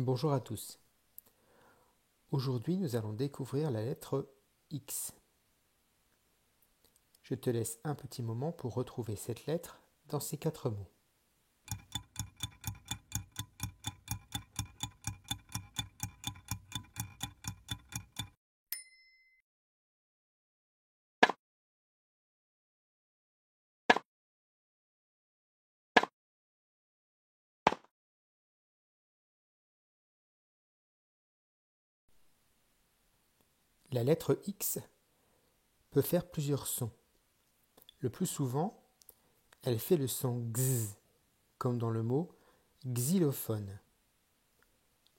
Bonjour à tous. Aujourd'hui, nous allons découvrir la lettre X. Je te laisse un petit moment pour retrouver cette lettre dans ces 4 mots. La lettre X peut faire plusieurs sons. Le plus souvent, elle fait le son X, comme dans le mot xylophone,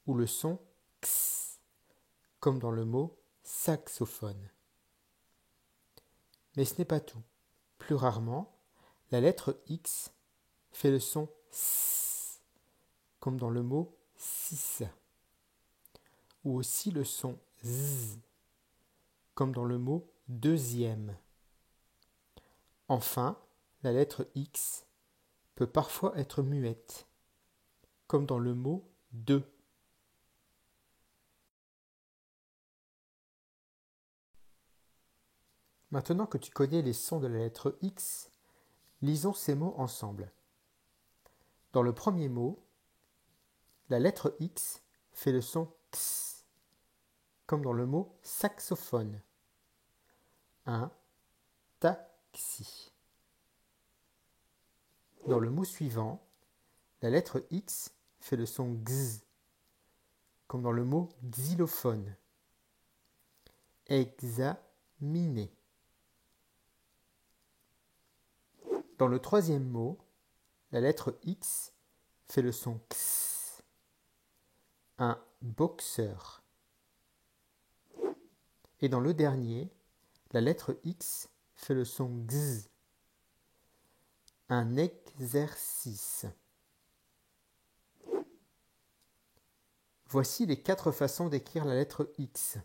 ou le son X, comme dans le mot saxophone. Mais ce n'est pas tout. Plus rarement, la lettre X fait le son S, comme dans le mot six, ou aussi le son Z, comme dans le mot deuxième. Enfin, la lettre X peut parfois être muette, comme dans le mot deux. Maintenant que tu connais les sons de la lettre X, lisons ces mots ensemble. Dans le premier mot, la lettre X fait le son X, comme dans le mot saxophone. Un taxi. Dans le mot suivant, la lettre X fait le son X, comme dans le mot xylophone. Examiner. Dans le troisième mot, la lettre X fait le son X. Un boxeur. Et dans le dernier, la lettre X fait le son X. Un exercice. Voici les 4 façons d'écrire la lettre X.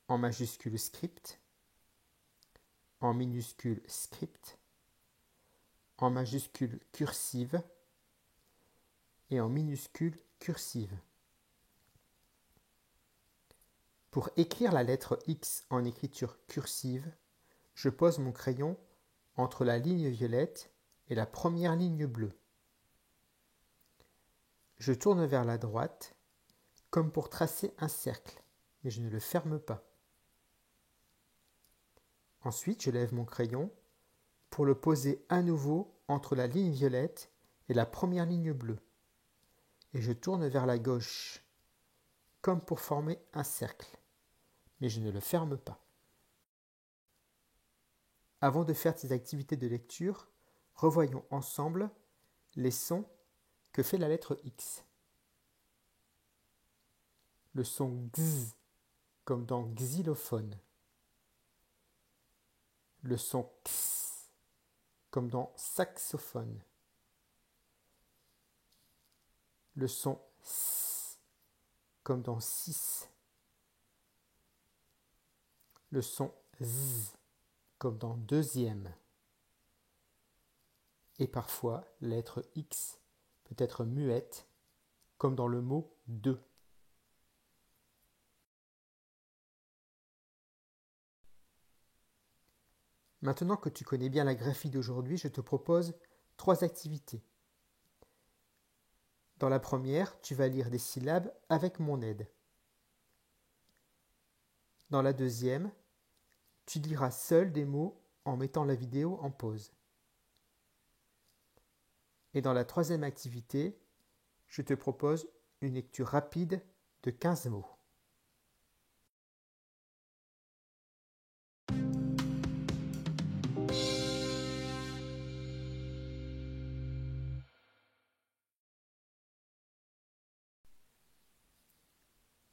En majuscule script, en minuscule script, en majuscule cursive et en minuscule cursive. Pour écrire la lettre X en écriture cursive, je pose mon crayon entre la ligne violette et la première ligne bleue. Je tourne vers la droite, comme pour tracer un cercle, mais je ne le ferme pas. Ensuite, je lève mon crayon pour le poser à nouveau entre la ligne violette et la première ligne bleue. Et je tourne vers la gauche, comme pour former un cercle, mais je ne le ferme pas. Avant de faire ces activités de lecture, revoyons ensemble les sons que fait la lettre X. Le son X, comme dans xylophone. Le son X, comme dans saxophone. Le son S, comme dans six. Le son Z, comme dans deuxième. Et parfois, la lettre X peut être muette, comme dans le mot deux. Maintenant que tu connais bien la graphie d'aujourd'hui, je te propose 3 activités. Dans la première, tu vas lire des syllabes avec mon aide. Dans la deuxième, tu liras seul des mots en mettant la vidéo en pause. Et dans la troisième activité, je te propose une lecture rapide de 15 mots.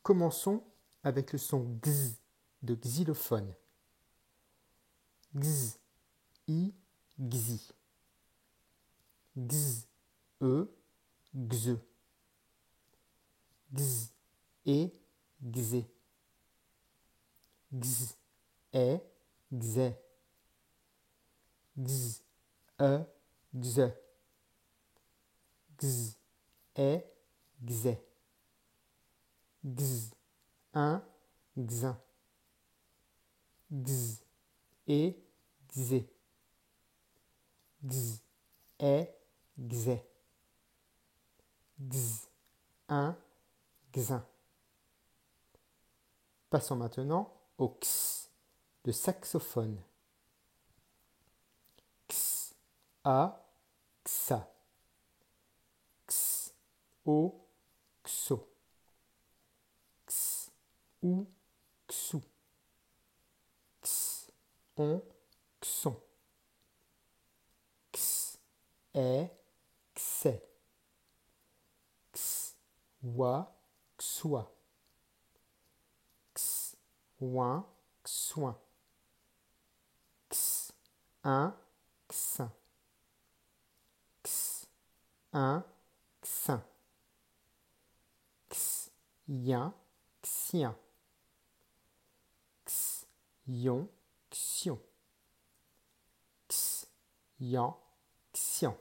Commençons avec le son X de xylophone. X, I, Xi. X, E, Xe. X, E, Xe. X, E, Xe. X, E, Xe. X, est, xé. Gz, un, xin. Gz, et, xé. Gz, est, xé. Gz, un, xin. Passons maintenant au x, le saxophone. X, a, xa. X, o, xo. X, ou, xou. X, on, xon. X, est, xé. X, wa, xoua. X, ouin, xouin. X, un, xin. X, un, xin. X, yin, xien. X, yon, xion. X, yan, xian.